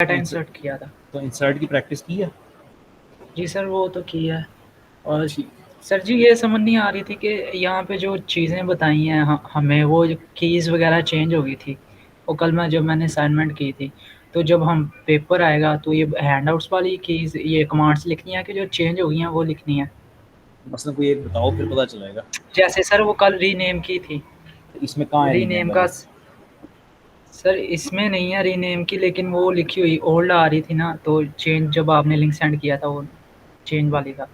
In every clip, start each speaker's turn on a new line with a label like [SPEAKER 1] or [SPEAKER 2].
[SPEAKER 1] Data insert किया था।
[SPEAKER 2] तो इंसर्ट की प्रैक्टिस की है?
[SPEAKER 1] जी सर, वो तो की है। और
[SPEAKER 2] ठीक।
[SPEAKER 1] सर जी ये समझ नहीं आ रही थी कि यहाँ पे जो चीज़ें बताई हैं हमें वो कीज़ वगैरह चेंज हो गई थी। वो कल मैं जब मैंने असाइनमेंट की थी, तो जब हम पेपर आएगा तो ये हैंडआउट्स वाली कीज़ ये कमांड्स लिखनी है कि जो चेंज हो गई हैं वो लिखनी है?
[SPEAKER 2] मसलन कोई एक बताओ, फिर पता चलेगा।
[SPEAKER 1] जैसे सर वो कल रीनेम की थी।
[SPEAKER 2] तो इसमें कहाँ है रीनेम
[SPEAKER 1] रीनेम का
[SPEAKER 2] वाली?
[SPEAKER 1] सर इसमें नहीं है रीनेम की, लेकिन वो लिखी हुई ओल्ड आ रही थी ना, तो चेंज जब आपने लिंक सेंड किया था वो चेंज वाली का।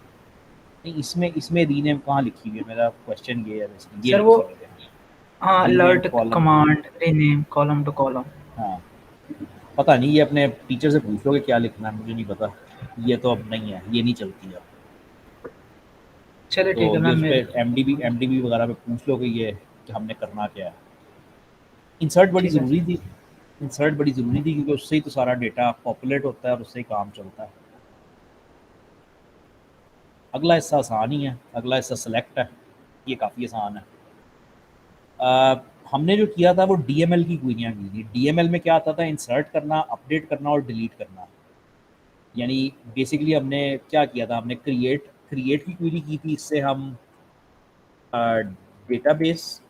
[SPEAKER 2] नहीं, इसमें रीनेम कहाँ लिखी हुई है? मेरा क्वेश्चन ये है, बेसिकली ये
[SPEAKER 1] सर वो
[SPEAKER 2] लिखी हुई है,
[SPEAKER 1] हाँ,
[SPEAKER 2] rename
[SPEAKER 1] alert
[SPEAKER 2] column to.
[SPEAKER 1] Command rename column two column.
[SPEAKER 2] हाँ, पता नहीं, ये अपने टीचर से पूछ लो कि क्या लिखना है, मुझे नहीं पता। ये तो अब नहीं है, ये नहीं चलती अब।
[SPEAKER 1] चलिए
[SPEAKER 2] तो
[SPEAKER 1] ठीक है,
[SPEAKER 2] ये
[SPEAKER 1] मैं
[SPEAKER 2] उस
[SPEAKER 1] मेरे
[SPEAKER 2] पर एमडीबी वगैरह पे पूछ लो कि ये कि हमने करना क्या है। इंसर्ट बड़ी
[SPEAKER 1] ठीक है
[SPEAKER 2] ज़रूरी थी। इंसर्ट बड़ी ज़रूरी थी क्योंकि उससे ही तो सारा डेटा पॉपुलेट होता है और उससे ही काम चलता है। अगला हिस्सा आसान ही है, अगला हिस्सा सेलेक्ट है। ये काफ़ी आसान है। अ, हमने जो किया था वो डीएमएल की क्वेरियाँ की थी। डीएमएल में क्या आता था? इंसर्ट करना, अपडेट करना और डिलीट करना। यानी बेसिकली हमने क्या किया था? हमने क्रिएट क्रिएट की क्वेरी की थी। इससे हम डेटाबेस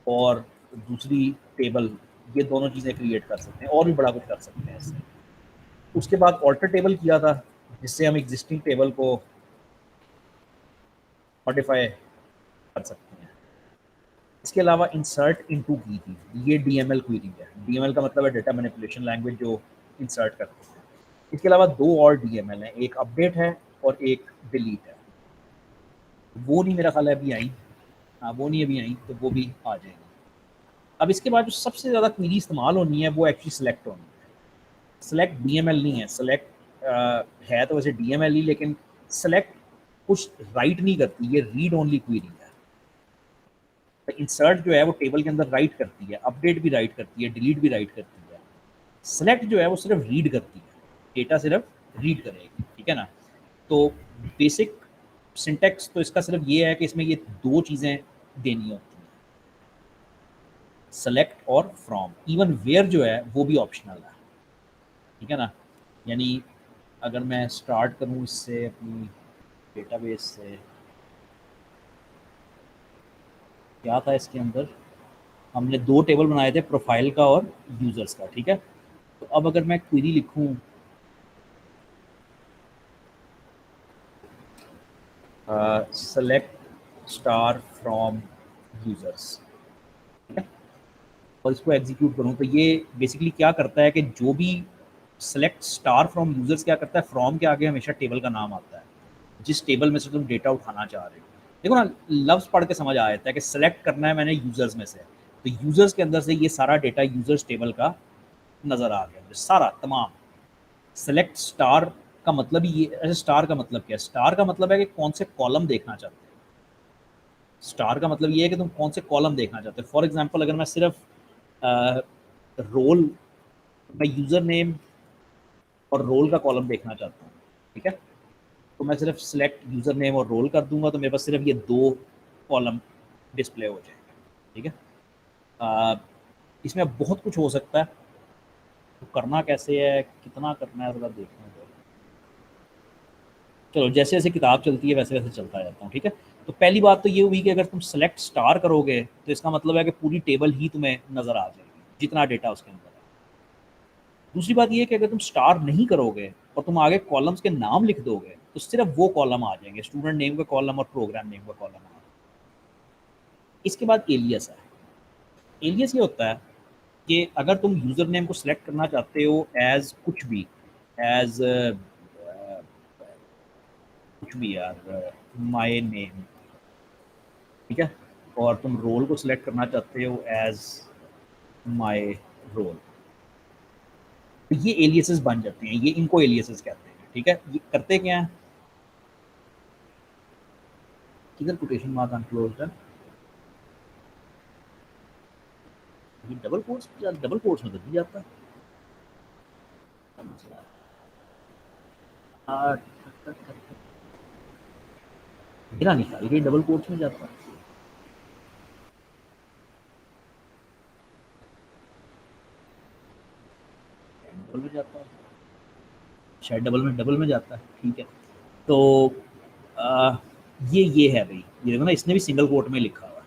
[SPEAKER 2] और दूसरी टेबल, ये दोनों चीज़ें क्रिएट कर सकते हैं और भी बड़ा कुछ कर सकते हैं इससे। उसके बाद ऑल्टर टेबल किया था, जिससे हम एग्जिस्टिंग टेबल को मॉडिफाई कर सकते हैं। इसके अलावा इंसर्ट इनटू की थी। ये डीएमएल क्वेरी है। डीएमएल का मतलब है डेटा मैनिपुलेशन लैंग्वेज, जो इंसर्ट करते हैं। इसके अलावा दो और डीएमएल हैं, एक अपडेट है और एक डिलीट है। वो नहीं, मेरा ख्याल है अभी आई। हाँ, वो नहीं अभी आई, तो वो भी आ जाएगी। अब इसके बाद जो सबसे ज़्यादा क्वेरी इस्तेमाल होनी है वो एक्चुअली सेलेक्ट होनी है। सेलेक्ट डीएमएल नहीं है। सेलेक्ट है तो वैसे डीएमएल ही, लेकिन सेलेक्ट कुछ राइट नहीं करती, ये रीड ओनली क्वेरी है। तो इंसर्ट जो है वो टेबल के अंदर राइट करती है, अपडेट भी राइट करती है, डिलीट भी राइट करती है। सेलेक्ट जो है वो सिर्फ रीड करती है, डेटा सिर्फ रीड करेगी। ठीक है ना? तो बेसिक सिंटेक्स तो इसका सिर्फ ये है कि इसमें ये दो चीज़ें देनी होती हैं, सेलेक्ट और फ्रॉम। इवन वेयर जो है वो भी ऑप्शनल है। ठीक है ना? यानी अगर मैं स्टार्ट करूँ इससे, अपनी डेटाबेस से, क्या था इसके अंदर? हमने दो टेबल बनाए थे, प्रोफाइल का और यूज़र्स का। ठीक है? तो अब अगर मैं क्वेरी लिखूँ, सेलेक्ट स्टार फ्रॉम यूज़र्स, ठीक है, और इसको एग्जीक्यूट करूँ, तो ये बेसिकली क्या करता है कि जो भी सेलेक्ट स्टार फ्रॉम यूज़र्स क्या करता है, फ्रॉम के आगे हमेशा टेबल का नाम आता है, जिस टेबल में से तुम डेटा उठाना चाह रहे हो। देखो ना, लफ्ज़ पढ़ के समझ आ जाता है कि सेलेक्ट करना है मैंने यूज़र्स में से, तो यूज़र्स के अंदर से ये सारा डेटा यूज़र्स टेबल का नज़र आ गया मुझे, सारा तमाम। सेलेक्ट स्टार का मतलब ही ये। ऐसे स्टार का मतलब क्या है? स्टार का मतलब है कि कौन से कॉलम देखना चाहते हो। स्टार का मतलब ये है कि तुम कौन से कॉलम देखना चाहते हो। फॉर एग्जांपल, अगर मैं सिर्फ रोल, मैं यूज़र नेम और रोल का कॉलम देखना चाहता हूँ, ठीक है, तो मैं सिर्फ सिलेक्ट यूज़र नेम और रोल कर दूंगा, तो मेरे पास सिर्फ ये दो कॉलम डिस्प्ले हो जाएंगे। ठीक है? अ, इसमें बहुत कुछ हो सकता है, तो करना कैसे है, कितना करना है, ज़रा देखना है। चलो, जैसे जैसे किताब चलती है वैसे वैसे चलता जाता हूँ। ठीक है? तो पहली बात तो ये हुई कि अगर तुम सेलेक्ट स्टार करोगे तो इसका मतलब है कि पूरी टेबल ही तुम्हें नज़र आ जाएगी, जितना डेटा उसके अंदर है। दूसरी बात ये है कि अगर तुम स्टार नहीं करोगे और तुम आगे कॉलम्स के नाम लिख दोगे, तो सिर्फ वो कॉलम आ जाएंगे, स्टूडेंट नेम का कॉलम और प्रोग्राम नेम का कॉलम आ जाएगा। इसके बाद एलियस है। एलियस ये होता है कि अगर तुम यूज़र नेम को सिलेक्ट करना चाहते हो एज कुछ भी, एज कुछ भी यार, माय नेम, ठीक है, और तुम रोल को सिलेक्ट करना चाहते हो एज माय रोल, तो ये एलियसेस बन जाते हैं। ये इनको एलियसेस कहते हैं। ठीक है? ये करते क्या है? किधर कोटेशन मार्क अनक्लोज्ड है? ये डबल कोट्स में तो नहीं जाता। मेरा नहीं था, ये डबल कोट्स में जाता। डबल में जाता है। शायद डबल में जाता है, ठीक है। तो ये है भाई, ये देखो ना, इसने भी सिंगल कोट में लिखा हुआ है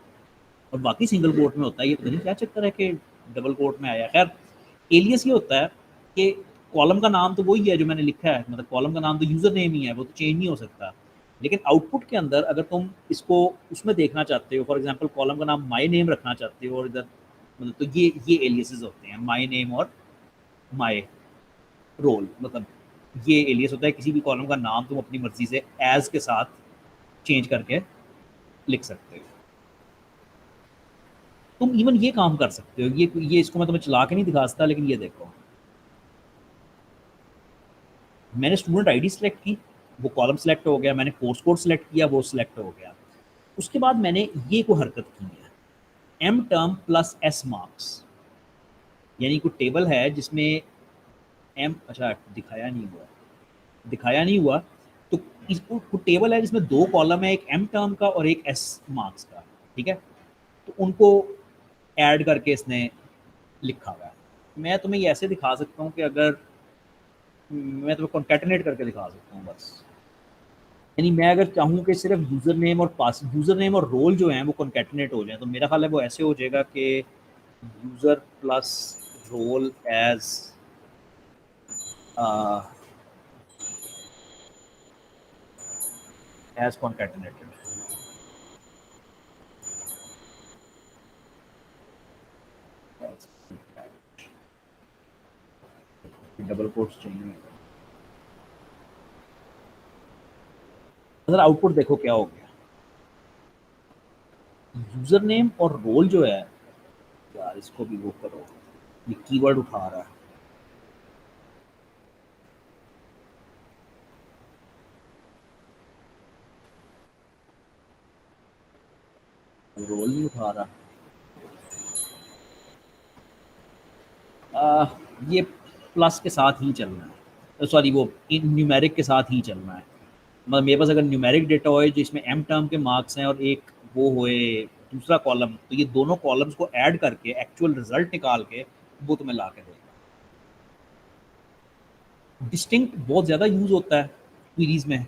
[SPEAKER 2] और बाकी सिंगल कोट में होता है। ये पता नहीं क्या चक्कर है कि डबल कोट में आया। खैर, एलियस ये होता है कि कॉलम का नाम तो वही है जो मैंने लिखा है, मतलब कॉलम का नाम तो यूज़र नेम ही है, वो तो चेंज नहीं हो सकता। लेकिन आउटपुट के अंदर अगर तुम इसको उसमें देखना चाहते हो, फॉर एग्जांपल कॉलम का नाम माय नेम रखना चाहते हो और इधर मतलब, तो ये एलियसेस होते हैं, माय नेम और माय रोल। मतलब ये एलियस होता है, किसी भी कॉलम का नाम तुम अपनी मर्जी से एज के साथ चेंज करके लिख सकते हो। तुम इवन ये काम कर सकते हो, ये इसको मैं तुम्हें चला के नहीं दिखा सकता, लेकिन ये देखो, मैंने स्टूडेंट आईडी सेलेक्ट की, वो कॉलम सेलेक्ट हो गया, मैंने कोर्स कोड सेलेक्ट किया, वो सिलेक्ट हो गया। उसके बाद मैंने ये को हरकत की है, M term plus S marks, यानी कोई टेबल है जिसमें एम, अच्छा दिखाया नहीं हुआ, तो इसको टेबल है जिसमें दो कॉलम है, एक एम टर्म का और एक एस मार्क्स का, ठीक है। तो उनको ऐड करके इसने लिखा हुआ है। मैं तुम्हें ये ऐसे दिखा सकता हूँ कि अगर मैं तुम्हें कॉन्कैटिनेट करके दिखा सकता हूँ बस, यानी मैं अगर चाहूँ कि सिर्फ यूज़र नेम और रोल जो हैं वो कॉन्कैटिनेट हो जाए, तो मेरा ख्याल है वो ऐसे हो जाएगा कि user plus role as concatenated. Double quotes चाहिए। अगर आउटपुट देखो क्या हो गया, यूज़र नेम और रोल जो है, यार इसको भी वो करो, ये कीवर्ड उठा रहा है, रोल नहीं उठा रहा। ये प्लस के साथ ही चलना है, सॉरी वो इन न्यूमेरिक के साथ ही चलना है। मतलब मेरे पास अगर न्यूमेरिक डेटा हो जिसमें एम टर्म के मार्क्स हैं और एक वो होए दूसरा कॉलम, तो ये दोनों कॉलम्स को ऐड करके एक्चुअल रिजल्ट निकाल के वो तुम्हें ला के देगा। डिस्टिंक्ट बहुत ज़्यादा यूज़ होता है क्वीरीज में,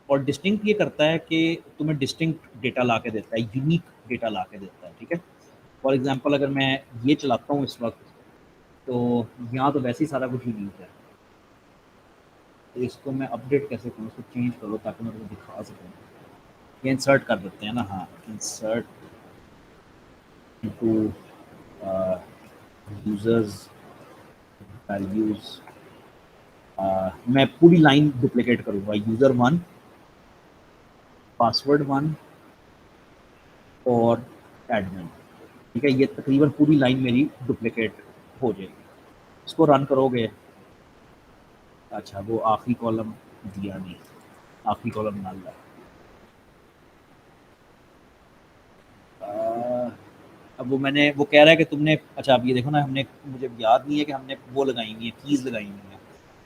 [SPEAKER 2] और डिस्टिंक्ट ये करता है कि तुम्हें डिस्टिंक्ट डेटा ला के देता है, यूनिक डेटा ला के देता है, ठीक है। फॉर एग्जांपल अगर मैं ये चलाता हूँ इस वक्त, तो यहाँ तो वैसे ही सारा कुछ यूनिक है। तो इसको मैं अपडेट कैसे करूँ, इसको चेंज करो ताकि मैं तुम्हें दिखा सकूँ। ये इंसर्ट कर देते हैं ना, हाँ, इंसर्ट इनटू यूजर्स वैल्यूज। मैं पूरी लाइन डुप्लीकेट करूँगा, यूज़र 1, पासवर्ड 1 और एडमिन, ठीक है। ये तकरीबन पूरी लाइन मेरी डुप्लीकेट हो जाएगी। इसको रन करोगे, अच्छा वो आखिरी कॉलम दिया नहीं, आखिरी कॉलम नल है। अब वो कह रहा है कि तुमने, अच्छा अब ये देखो ना, हमने, मुझे याद नहीं है कि हमने वो लगाई हुई है, कीज़ लगाई हुई है।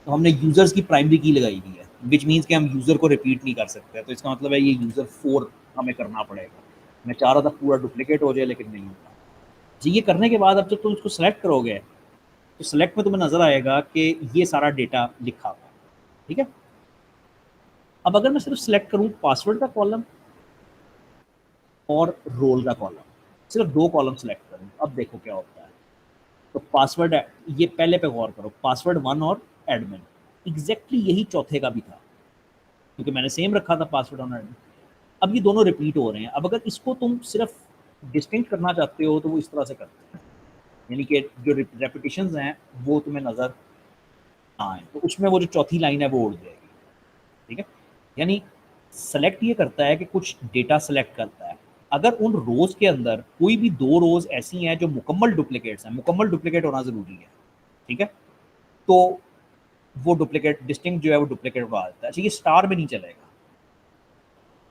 [SPEAKER 2] तो हमने यूज़र्स की प्राइमरी की लगाई हुई है, विच मीन्स कि हम यूज़र को रिपीट नहीं कर सकते। तो इसका मतलब है ये यूज़र 4 हमें करना पड़ेगा। मैं चाह रहा था पूरा डुप्लीकेट हो जाए, लेकिन नहीं होगा जी। ये करने के बाद अब जब तुम इसको सेलेक्ट करोगे, तो सेलेक्ट में तुम्हें नज़र आएगा कि ये सारा डेटा लिखा हुआ है, ठीक है। अब अगर मैं सिर्फ सेलेक्ट करूँ पासवर्ड का कॉलम और रोल का कॉलम, सिर्फ 2 कॉलम सेलेक्ट करूँ, अब देखो क्या होता है। तो पासवर्ड, ये पहले पे गौर करो, पासवर्ड 1 और एडमिन, एग्जैक्टली यही चौथे का भी था, क्योंकि मैंने सेम रखा था पासवर्ड और एडमिन। अब ये दोनों रिपीट हो रहे हैं। अब अगर इसको तुम सिर्फ डिस्टिंक्ट करना चाहते हो, तो वो इस तरह से करते हैं, यानी कि जो रेपिटेशंस हैं वो तुम्हें नज़र आए, तो उसमें वो जो चौथी लाइन है वो उड़ जाएगी, ठीक है। यानी सेलेक्ट ये करता है कि कुछ डेटा सेलेक्ट करता है। अगर उन रोज़ के अंदर कोई भी 2 रोज़ ऐसी हैं जो मुकम्मल डुप्लिकेट्स हैं, मुकम्मल डुप्लिकेट होना ज़रूरी है, ठीक है, तो वो डुप्लिकेट डिस्टिंक्ट जो है वो डुप्लिकेट उड़ा देता है। अच्छा, ये स्टार में नहीं चलेगा।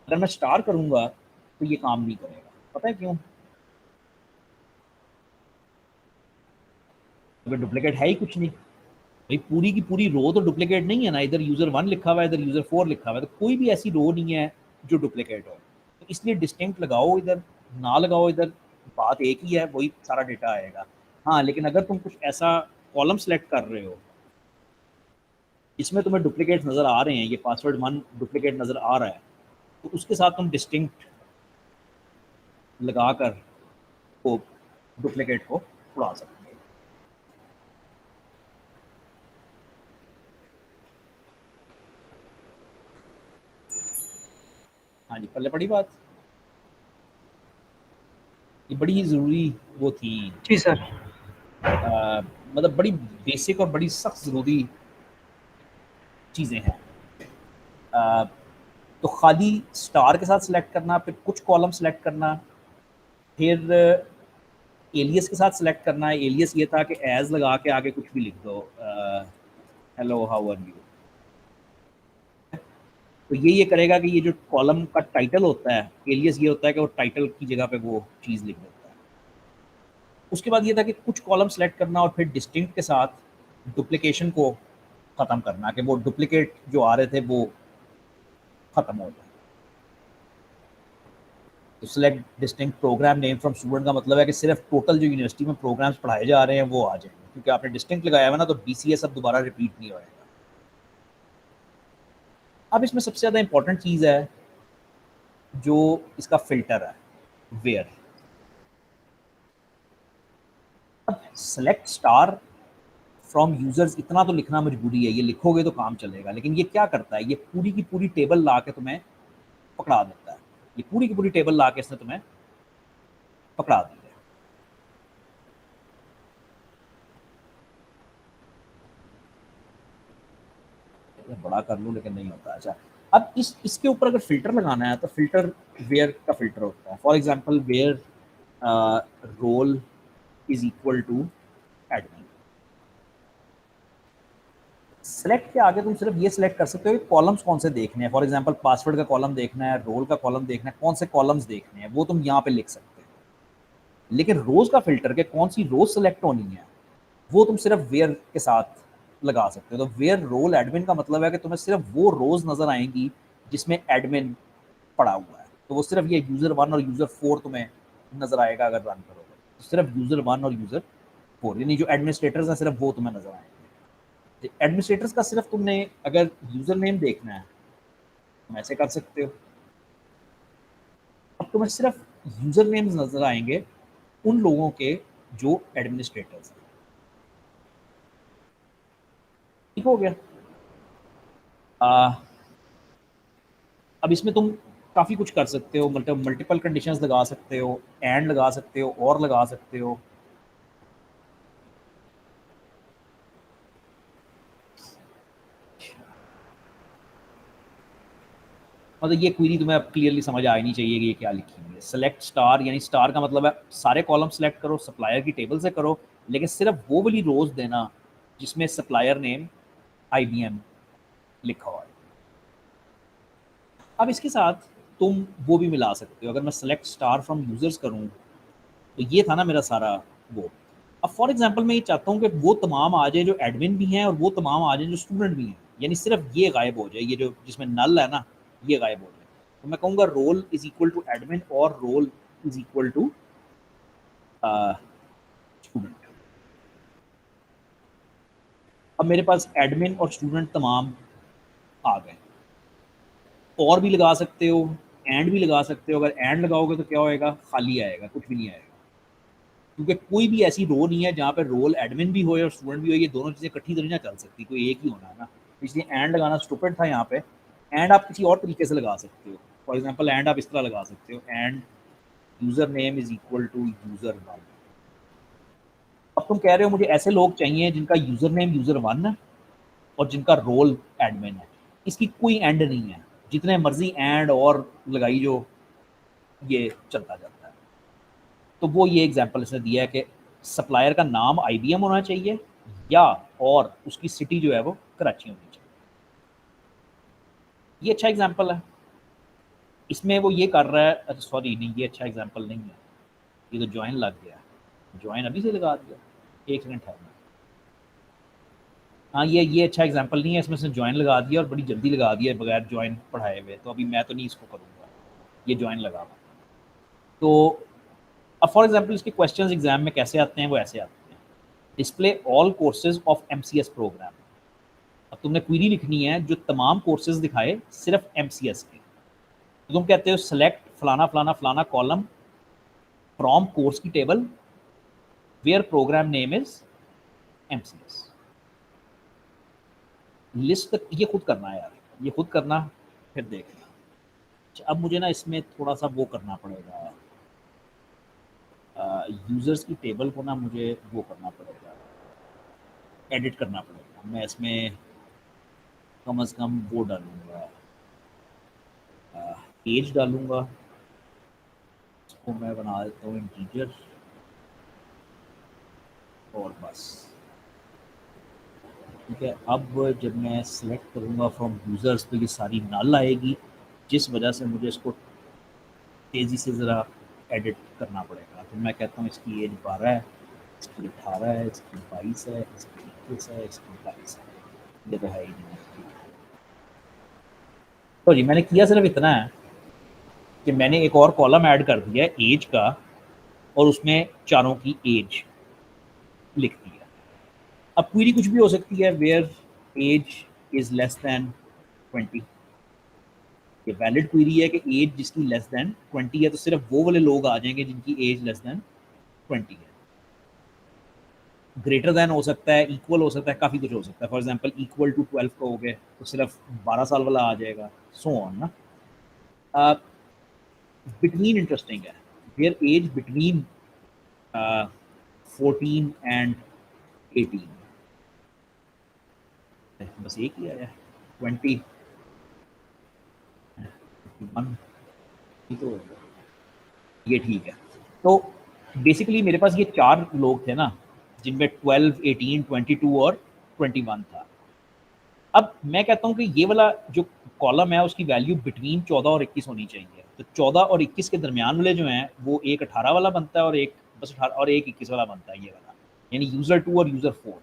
[SPEAKER 2] अगर मैं स्टार करूँगा तो ये काम नहीं करेगा, पता है क्यों? अगर डुप्लिकेट है ही कुछ नहीं भाई, पूरी की पूरी रो तो डुप्लीकेट नहीं है ना, इधर यूज़र 1 लिखा हुआ है, इधर यूज़र 4 लिखा हुआ है, तो कोई भी ऐसी रो नहीं है जो डुप्लीकेट हो। तो इसलिए डिस्टिंक्ट लगाओ इधर, ना लगाओ इधर, बात एक ही है, वही सारा डेटा आएगा। हाँ, लेकिन अगर तुम कुछ ऐसा कॉलम सेलेक्ट कर रहे हो इसमें तुम्हें डुप्लीकेट नज़र आ रहे हैं, ये पासवर्ड 1 डुप्लीकेट नज़र आ रहा है, तो उसके साथ तुम डिस्टिंक्ट लगाकर को डुप्लीकेट को उड़ा सकते हो। हाँ जी, पहले पढ़ी बात, ये बड़ी ज़रूरी वो थी,
[SPEAKER 1] जी सर।
[SPEAKER 2] मतलब बड़ी बेसिक और बड़ी सख्त ज़रूरी चीज़ें हैं। तो खाली स्टार के साथ सिलेक्ट करना, फिर कुछ कॉलम सेलेक्ट करना, फिर एलियस के साथ सिलेक्ट करना है। एलियस ये था कि एज लगा के आगे कुछ भी लिख दो, हेलो हाउ आर यू। तो ये करेगा कि ये जो कॉलम का टाइटल होता है, एलियस ये होता है कि वो टाइटल की जगह पे वो चीज़ लिख देता है। उसके बाद ये था कि कुछ कॉलम सेलेक्ट करना और फिर डिस्टिंक्ट के साथ डुप्लीकेशन को ख़त्म करना, कि वो डुप्लीकेट जो आ रहे थे वो ख़त्म हो जाए। तो select distinct program name from student का मतलब है कि सिर्फ टोटल जो यूनिवर्सिटी में प्रोग्राम्स पढ़ाए जा रहे हैं वो आ जाएंगे, क्योंकि आपने डिस्टिंक्ट लगाया हुआ ना, तो BCS अब दोबारा रिपीट नहीं होएगा। अब इसमें सबसे ज़्यादा इंपॉर्टेंट चीज़ है जो इसका फिल्टर है, वेयर। अब सेलेक्ट स्टार फ्रॉम यूजर्स इतना तो लिखना मजबूरी है, ये लिखोगे तो काम चलेगा, लेकिन ये क्या करता है, ये पूरी की पूरी टेबल ला के तुम्हें पकड़ा देता है। ये पूरी की पूरी टेबल ला के इसने तुम्हें पकड़ा दी है। बड़ा कर लूँ लेकिन नहीं होता। अच्छा, अब इसके ऊपर अगर फिल्टर लगाना है तो फिल्टर वेयर का फिल्टर होता है। For example where role is equal to admin. Select के आगे तुम सिर्फ ये सिलेक्ट कर सकते हो कि कॉलम्स कौन से देखने हैं। फॉर एग्जांपल पासवर्ड का कॉलम देखना है, रोल का कॉलम देखना है, कौन से कॉलम्स देखने हैं वो तुम यहाँ पे लिख सकते हो। लेकिन रोज का फिल्टर के कौन सी रोज सेलेक्ट होनी है वो तुम सिर्फ वेयर के साथ लगा सकते हो। तो वेयर रोल एडमिन का मतलब है कि तुम्हें सिर्फ वो रोज नजर आएंगी जिसमें एडमिन पड़ा हुआ है। तो वो सिर्फ ये यूजर 1 और यूजर 4 तुम्हें नजर आएगा अगर रन करोगे, तो सिर्फ यूजर 1 और यूजर 4, यानी जो एडमिनिस्ट्रेटर्स हैं सिर्फ वो तुम्हें नजर आएंगे। एडमिनिस्ट्रेटर्स का सिर्फ तुमने अगर यूजर नेम देखना है तुम ऐसे कर सकते हो। अब तुम्हें सिर्फ यूजर नेम्स नजर आएंगे उन लोगों के जो एडमिनिस्ट्रेटर्स हैं। ठीक हो गया। अब इसमें तुम काफ़ी कुछ कर सकते हो, मतलब मल्टीपल कंडीशंस लगा सकते हो, एंड लगा सकते हो, और लगा सकते हो। मतलब ये क्वेरी तुम्हें अब क्लियरली समझ आ नहीं चाहिए कि ये क्या लिखी हुई है। सेलेक्ट स्टार, यानी स्टार का मतलब है सारे कॉलम सेलेक्ट करो, सप्लायर की टेबल से करो, लेकिन सिर्फ वो वाली रोज देना जिसमें सप्लायर नेम IBM लिखा हुआ है। अब इसके साथ तुम वो भी मिला सकते हो। अगर मैं सेलेक्ट स्टार फ्रॉम यूजर्स करूँ तो ये था ना मेरा सारा वो। अब फॉर एग्जांपल मैं ये चाहता हूँ कि वो तमाम आ जाए जो एडमिन भी हैं और वो तमाम आ जाए जो स्टूडेंट भी हैं, यानी सिर्फ ये गायब हो जाए, ये जो जिसमें नल है ना ये गायब हो जाए। तो मैं कहूँगा role is equal to admin और role is equal to student. अब मेरे पास एडमिन और स्टूडेंट तमाम आ गए। और भी लगा सकते हो, एंड भी लगा सकते हो। अगर एंड लगाओगे तो क्या होएगा, खाली आएगा, कुछ भी नहीं आएगा, क्योंकि कोई भी ऐसी रो नहीं है जहाँ पे रोल एडमिन भी हो और स्टूडेंट भी हो। ये दोनों चीज़ें इकट्ठी तो नहीं ना चल सकती, कोई एक ही होना है ना। इसलिए एंड लगाना स्टूपिड था यहाँ पे। एंड आप किसी और तरीके से लगा सकते हो। फॉर एग्जांपल एंड आप इस तरह लगा सकते हो, and user name is equal to user 1। अब तुम कह रहे हो मुझे ऐसे लोग चाहिए जिनका यूजर नेम यूजर 1 है और जिनका रोल एडमिन है। इसकी कोई एंड नहीं है, जितने मर्जी एंड और लगाई जो ये चलता जाता है। तो वो ये एग्जांपल इसने दिया है कि सप्लायर का नाम IBM होना चाहिए या और उसकी सिटी जो है वो कराची होनी चाहिए। ये अच्छा एग्जांपल है। इसमें वो ये कर रहा है, अच्छा सॉरी नहीं, ये अच्छा एग्जांपल नहीं है, ये तो ज्वाइन लग गया। ज्वाइन अभी से लगा दिया, एक सेकंड ठहरना। हाँ ये अच्छा एग्जांपल नहीं है, इसमें से ज्वाइन लगा दिया और बड़ी जल्दी लगा दिया बगैर ज्वाइन पढ़ाए हुए। तो अभी मैं तो नहीं इसको करूँगा, ये ज्वाइन लगा हुआ। तो अब फॉर एग्जांपल इसके क्वेश्चंस एग्जाम में कैसे आते हैं, वो ऐसे आते हैं। Display all courses of MCS program. अब तुमने क्वेरी लिखनी है जो तमाम कोर्सेज दिखाए सिर्फ MCS के, तो तुम कहते हो सेलेक्ट फलाना फलाना फलाना कॉलम फ्रॉम कोर्स की table where program name is MCS। List ये खुद करना है यार, ये खुद करना, फिर देखना। अच्छा, अब मुझे ना इसमें थोड़ा सा वो करना पड़ेगा, यूजर्स की टेबल को ना मुझे वो करना पड़ेगा, एडिट करना पड़ेगा। मैं इसमें कम से कम वो डालूंगा, एज डालूंगा, इसको मैं बना देता हूँ इंटीजर, और बस ठीक है। अब जब मैं सिलेक्ट करूँगा फ्रॉम यूज़र्स तो ये सारी नल आएगी, जिस वजह से मुझे इसको तेज़ी से ज़रा एडिट करना पड़ेगा। तो मैं कहता हूँ इसकी एज 12 है, इसकी 18 है, इसकी 22 है, इसकी 21 है, इसकी 22 है, ये तो है ही नहीं। तो जी मैंने किया सिर्फ इतना है कि मैंने एक और कॉलम ऐड कर दिया है एज का, और उसमें चारों की एज लिख दिया। अब क्वेरी कुछ भी हो सकती है, where age is less than 20, ये वैलिड क्वेरी है कि एज जिसकी लेस दैन 20 है, तो सिर्फ वो वाले लोग आ जाएंगे जिनकी एज लेस दैन 20 है। ग्रेटर दैन हो सकता है, इक्वल हो सकता है, काफ़ी कुछ हो सकता है। फॉर एग्जाम्पल इक्वल टू 12 कहोगे तो सिर्फ 12 साल वाला आ जाएगा, सो ऑन ना। बिटवीन इंटरेस्टिंग है, वेयर एज बिटवीन 14 एंड 18, बस एक ही आया 20 51, तो ये ठीक है। तो बेसिकली मेरे पास ये 4 लोग थे ना, जिनमें 12, 18, 22 और 21 था। अब मैं कहता हूँ कि ये वाला जो कॉलम है उसकी वैल्यू बिटवीन 14 और 21 होनी चाहिए। तो 14 और 21 के दरमियान वाले जो हैं वो एक 18 वाला बनता है, और एक बस 18 और एक 21 वाला बनता है, ये वाला, यानी यूज़र 2 और यूज़र 4।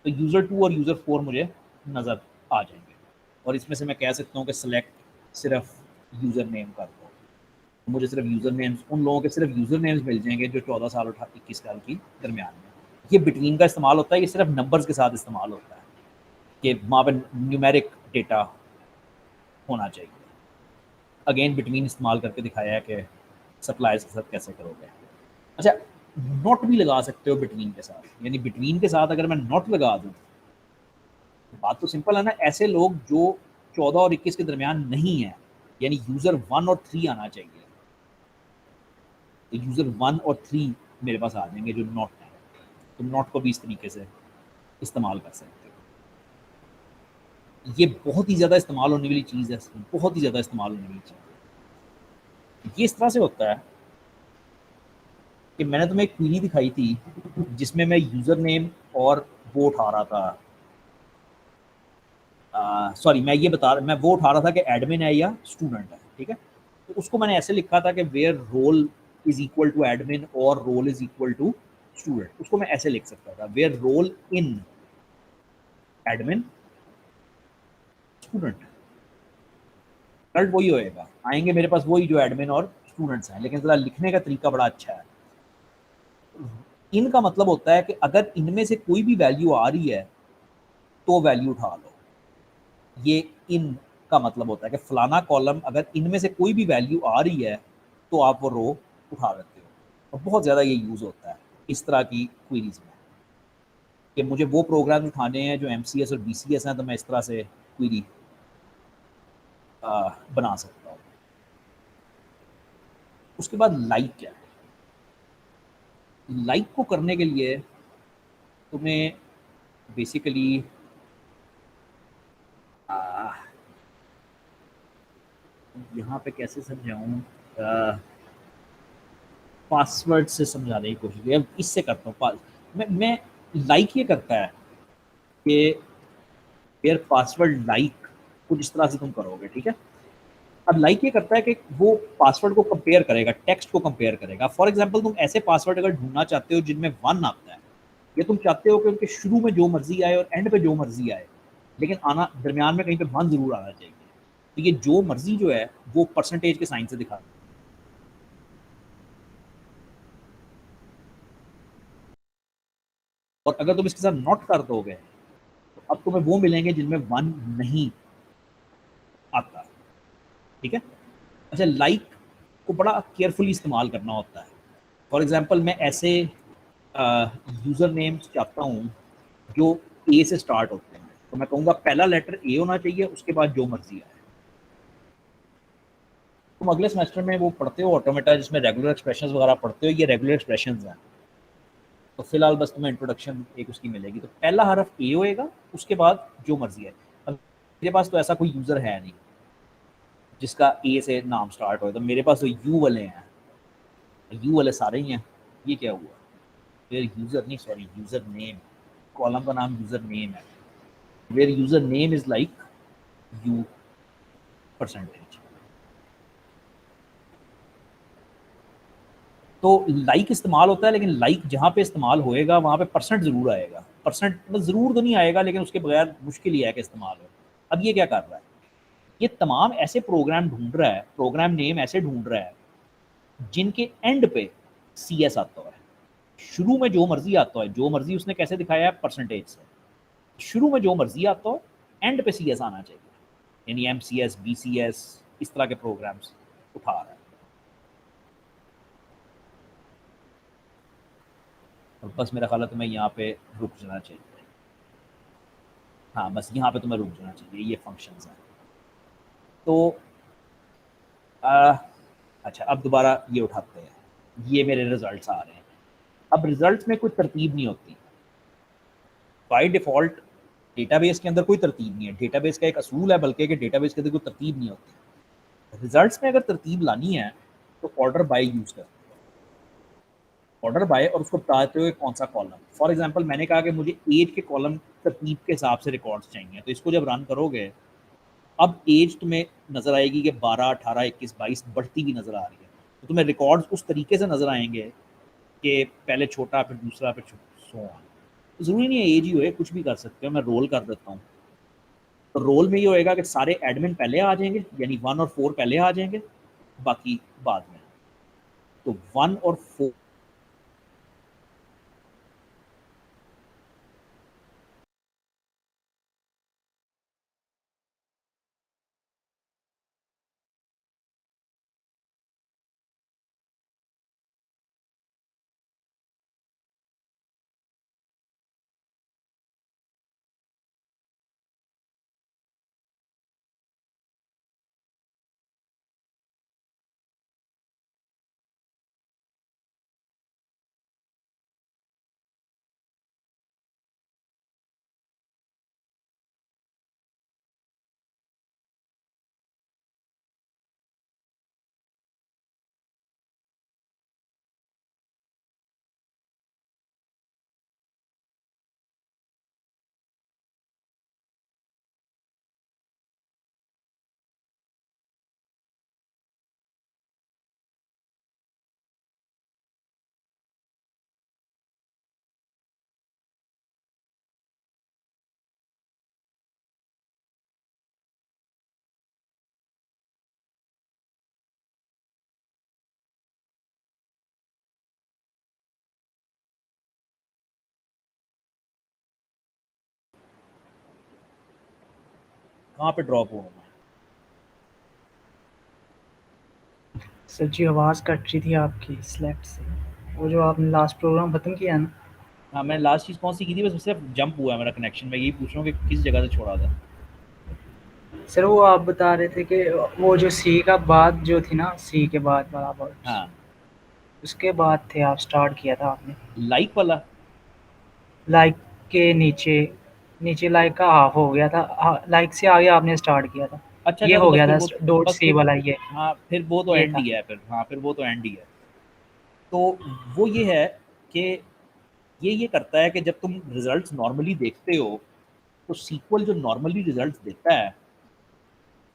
[SPEAKER 2] तो यूज़र 2 और यूज़र 4 मुझे नज़र आ जाएंगे, और इसमें से मैं कह सकता हूँ कि सेलेक्ट सिर्फ यूज़र नेम कर दो, मुझे सिर्फ यूज़र नेम्स, उन लोगों के सिर्फ यूज़र नेम्स मिल जाएंगे जो 14 साल और 21 साल की दरमियान में। ये बिटवीन का इस्तेमाल होता है, ये सिर्फ नंबर्स के साथ इस्तेमाल होता है कि वहाँ पर न्यूमेरिक डेटा होना चाहिए। अगेन बिटवीन इस्तेमाल करके दिखाया है कि सप्लायर्स के साथ कैसे करोगे। अच्छा, नॉट भी लगा सकते हो बिटवीन के साथ, यानी बिटवीन के साथ अगर मैं नॉट लगा दूँ, बात तो सिंपल है ना, ऐसे लोग जो 14 और 21 के दरमियान नहीं है, यानी यूज़र 1 और 3 आना चाहिए, तो यूज़र 1 और 3 मेरे पास आ जाएंगे जो नॉट है। तो नॉट को भी इस तरीके से इस्तेमाल कर सकते हो। ये बहुत ही ज़्यादा इस्तेमाल होने वाली चीज़ है, बहुत ही ज़्यादा इस्तेमाल होने वाली चीज़ है। ये इस तरह से होता है कि मैंने तुम्हें एक क्वेरी दिखाई थी जिसमें मैं यूज़र नेम और वो उठा रहा था, सॉरी मैं वो उठा रहा था कि एडमिन है या स्टूडेंट है, ठीक है। तो उसको मैंने ऐसे लिखा था कि where role is equal to admin और role is equal to student. उसको मैं ऐसे लिख सकता था, where role in admin student, result वही होएगा, आएंगे मेरे पास वही जो एडमिन और स्टूडेंट्स हैं, लेकिन जरा लिखने का तरीका बड़ा अच्छा है। इनका मतलब होता है कि अगर इनमें से कोई भी वैल्यू आ रही है तो वैल्यू उठा लो। ये इन का मतलब होता है कि फलाना कॉलम अगर इनमें से कोई भी वैल्यू आ रही है तो आप वो रो उठा लेते हो। और बहुत ज़्यादा ये यूज़ होता है इस तरह की क्वेरीज में, कि मुझे वो प्रोग्राम उठाने हैं जो MCS और BCS हैं, तो मैं इस तरह से क्वेरी बना सकता हूँ। उसके बाद लाइक क्या है, लाइक को करने के लिए तुम्हें बेसिकली यहाँ पे कैसे समझाऊँ, पासवर्ड से समझाने की कोशिश की। अब इससे करता हूँ, मैं लाइक ये करता है कि वेयर पासवर्ड लाइक, कुछ इस तरह से तुम करोगे, ठीक है। अब लाइक ये करता है कि वो पासवर्ड को कंपेयर करेगा, टेक्स्ट को कंपेयर करेगा। फॉर एग्जांपल तुम ऐसे पासवर्ड अगर ढूंढना चाहते हो जिनमें 1 आता है, या तुम चाहते हो कि उनके शुरू में जो मर्जी आए और एंड पे जो मर्जी आए, लेकिन आना दरमियान में कहीं पे 1 जरूर आना चाहिए, तो ये जो मर्जी जो है वो परसेंटेज के साइन से दिखा दो। और अगर तुम इसके साथ नॉट कर दोगे तो अब तुम्हें वो मिलेंगे जिनमें 1 नहीं आता, ठीक है। अच्छा, लाइक को बड़ा केयरफुली इस्तेमाल करना होता है। फॉर एग्जांपल मैं ऐसे यूज़र नेम्स चाहता हूँ जो ए से स्टार्ट होते हैं, तो मैं कहूँगा पहला लेटर ए होना चाहिए, उसके बाद जो मर्जी आए। तुम अगले सेमेस्टर में वो पढ़ते हो ऑटोमेटा, जिसमें रेगुलर एक्सप्रेशंस वगैरह पढ़ते हो, ये रेगुलर एक्सप्रेशंस हैं। तो फिलहाल बस तुम्हें इंट्रोडक्शन एक उसकी मिलेगी। तो पहला हरफ ए होएगा, उसके बाद जो मर्जी है। अब मेरे पास तो ऐसा कोई यूज़र है नहीं जिसका ए से नाम स्टार्ट हो, तो मेरे पास तो यू वाले हैं, यू वाले सारे ही हैं। ये क्या हुआ, फिर यूज़र नहीं, सॉरी, यूज़र नेम, कॉलम का नाम यूज़र नेम है, where user name is like U percentage. तो लाइक इस्तेमाल होता है, लेकिन लाइक जहाँ पे इस्तेमाल होएगा वहाँ पे परसेंट ज़रूर आएगा। परसेंट मतलब ज़रूर तो नहीं आएगा, लेकिन उसके बगैर मुश्किल ही है कि इस्तेमाल हो। अब ये क्या कर रहा है, ये तमाम ऐसे प्रोग्राम ढूंढ रहा है, प्रोग्राम नेम ऐसे ढूंढ रहा है जिनके एंड पे सी एस आता है। शुरू में जो मर्जी आता है, जो मर्जी उसने कैसे दिखाया है, परसेंटेज से। शुरू में जो मर्जी आता हो, एंड पे सी एस आना चाहिए, यानी M C S, B C S, इस तरह के प्रोग्राम्स उठा रहा है। और बस मेरा ख्याल है तुम्हें यहाँ पे रुक जाना चाहिए। हाँ, बस यहाँ पे तुम्हें रुक जाना चाहिए, ये फंक्शंस हैं। तो अच्छा, अब दोबारा ये उठाते हैं, ये मेरे रिजल्ट्स आ रहे हैं। अब रिजल्ट्स में कोई तरतीब नहीं होती बाय डिफ़ॉल्ट। डेटाबेस के अंदर कोई तरतीब नहीं है, डेटाबेस का एक असूल है बल्कि कि डेटाबेस के अंदर कोई तरतीब नहीं होती। रिजल्ट्स में अगर तरतीब लानी है तो ऑर्डर बाय यूज़ करते हैं, ऑर्डर बाय, और उसको बताते हुए कौन सा कॉलम। फॉर एग्जांपल मैंने कहा कि मुझे एज के कॉलम तरतीब के हिसाब से रिकॉर्ड्स चाहिए, तो इसको जब रन करोगे, अब एज तुम्हें नज़र आएगी कि 12, 18, 21, 22 बढ़ती हुई नज़र आ रही है। तो तुम्हें रिकॉर्ड्स उस तरीके से नज़र आएंगे कि पहले छोटा, फिर दूसरा, फिर सो ऑन। तो ज़रूरी नहीं है एज ही हो, कुछ भी कर सकते हो। मैं रोल कर देता हूँ, तो रोल में ये होएगा कि सारे एडमिन पहले आ जाएंगे, यानी 1 और 4 पहले आ जाएंगे, बाकी बाद में। तो 1 और 4 कहाँ पे ड्रॉप हुआ मैं?
[SPEAKER 1] सर जी आवाज़ कट रही थी आपकी स्लैट से, वो जो आपने लास्ट प्रोग्राम ख़त्म किया ना।
[SPEAKER 2] हाँ, मैंने लास्ट चीज़ कौन सी की थी, बस सिर्फ जंप हुआ है मेरा कनेक्शन। मैं यही पूछ रहा हूँ कि किस जगह से छोड़ा था।
[SPEAKER 1] सर वो आप बता रहे थे कि वो जो सी का बाद जो थी ना, सी के बाद वाला वर्ड्स,
[SPEAKER 2] हाँ,
[SPEAKER 1] उसके बाद थे आप स्टार्ट किया था आपने।
[SPEAKER 2] लाइक वाला।
[SPEAKER 1] लाइक के नीचे, नीचे लाइक का हाफ हो गया था, लाइक से आगे आपने स्टार्ट किया था।
[SPEAKER 2] अच्छा
[SPEAKER 1] ये
[SPEAKER 2] अच्छा, तो
[SPEAKER 1] हो
[SPEAKER 2] बस
[SPEAKER 1] गया
[SPEAKER 2] फिर
[SPEAKER 1] था
[SPEAKER 2] वो,
[SPEAKER 1] डॉट
[SPEAKER 2] बस
[SPEAKER 1] सी
[SPEAKER 2] फिर,
[SPEAKER 1] वाला
[SPEAKER 2] हाँ, फिर वो तो
[SPEAKER 1] ये
[SPEAKER 2] एंड
[SPEAKER 1] था।
[SPEAKER 2] ही है फिर। हाँ, फिर वो तो एंड ही है। तो वो ये है कि ये करता है कि जब तुम रिजल्ट्स नॉर्मली देखते हो, तो सीक्वल जो नॉर्मली रिजल्ट्स देता है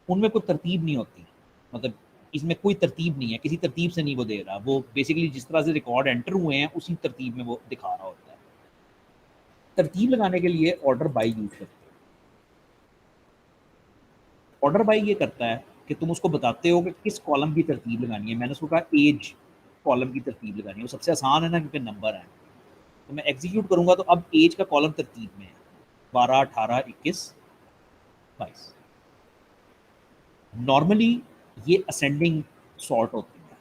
[SPEAKER 2] उनमें कोई तरतीब नहीं होती। मतलब इसमें कोई तरतीब नहीं है, किसी तरतीब से नहीं वो दे रहा। वो बेसिकली जिस तरह से रिकॉर्ड एंटर हुए हैं उसी तरतीब में वो दिखा रहा होता है। तरतीब लगाने के लिए ऑर्डर बाय यूज करते हैं। ऑर्डर बाय ये करता है कि तुम उसको बताते हो कि किस कॉलम की तरतीब लगानी है। मैंने उसको कहा एज कॉलम की तरतीब लगानी है, वो सबसे आसान है ना, क्योंकि नंबर है। तो मैं एग्जीक्यूट करूंगा तो अब एज का कॉलम तरतीब में है। 12, 18, 21, 22। नॉर्मली ये असेंडिंग सॉर्ट होती है।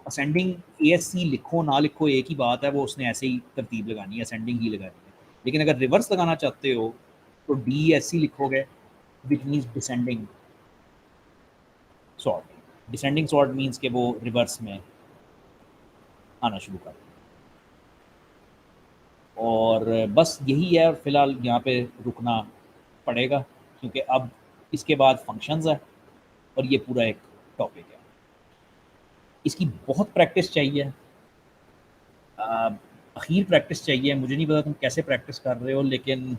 [SPEAKER 2] असेंडिंग ASC लिखो ना लिखो एक ही बात है, वो उसने ऐसे ही तरतीब लगानी है, असेंडिंग ही लगानी है। लेकिन अगर रिवर्स लगाना चाहते हो तो DESC लिखोगे, which means descending sort. Descending sort means कि वो रिवर्स में आना शुरू कर दें। और बस यही है, फ़िलहाल यहाँ पे रुकना पड़ेगा क्योंकि अब इसके बाद फंक्शंस है और ये पूरा एक टॉपिक है। इसकी बहुत प्रैक्टिस चाहिए, अखीर प्रैक्टिस चाहिए। मुझे नहीं पता तुम कैसे प्रैक्टिस कर रहे हो, लेकिन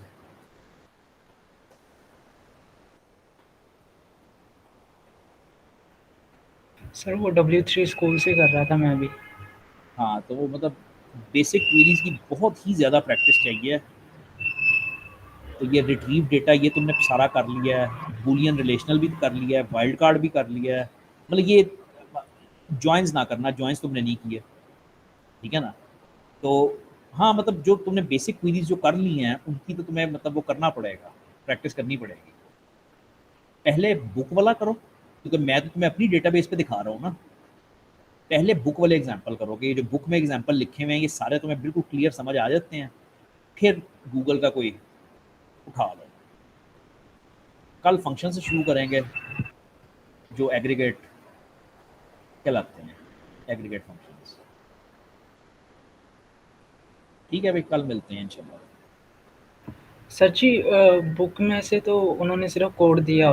[SPEAKER 1] सर वो W3 स्कूल से कर रहा था मैं भी।
[SPEAKER 2] हाँ, तो वो मतलब बेसिक क्वेरीज की बहुत ही ज़्यादा प्रैक्टिस चाहिए। तो ये रिट्रीव डेटा ये तुमने सारा कर लिया है, बूलियन रिलेशनल भी कर लिया है, वाइल्ड कार्ड भी कर लिया है। मतलब ये जॉइंस ना करना, जॉइंस तुमने नहीं किए, ठीक है ना। तो हाँ, मतलब जो तुमने बेसिक क्वेरीज जो कर ली हैं उनकी तो तुम्हें मतलब वो करना पड़ेगा, प्रैक्टिस करनी पड़ेगी। पहले बुक वाला करो, क्योंकि मैं तो तुम्हें अपनी डेटाबेस पे दिखा रहा हूँ ना। पहले बुक वाले एग्जाम्पल करोगे, ये जो बुक में एग्जाम्पल लिखे हुए हैं ये सारे तुम्हें बिल्कुल क्लियर समझ आ जाते हैं, फिर गूगल का कोई उठा लो। कल फंक्शन से शुरू करेंगे जो एग्रीगेट कहलाते हैं, एग्रीगेट फंक्शंस। ठीक है भाई, कल मिलते हैं इंशाल्लाह।
[SPEAKER 1] सर जी बुक में से तो उन्होंने सिर्फ कोड दिया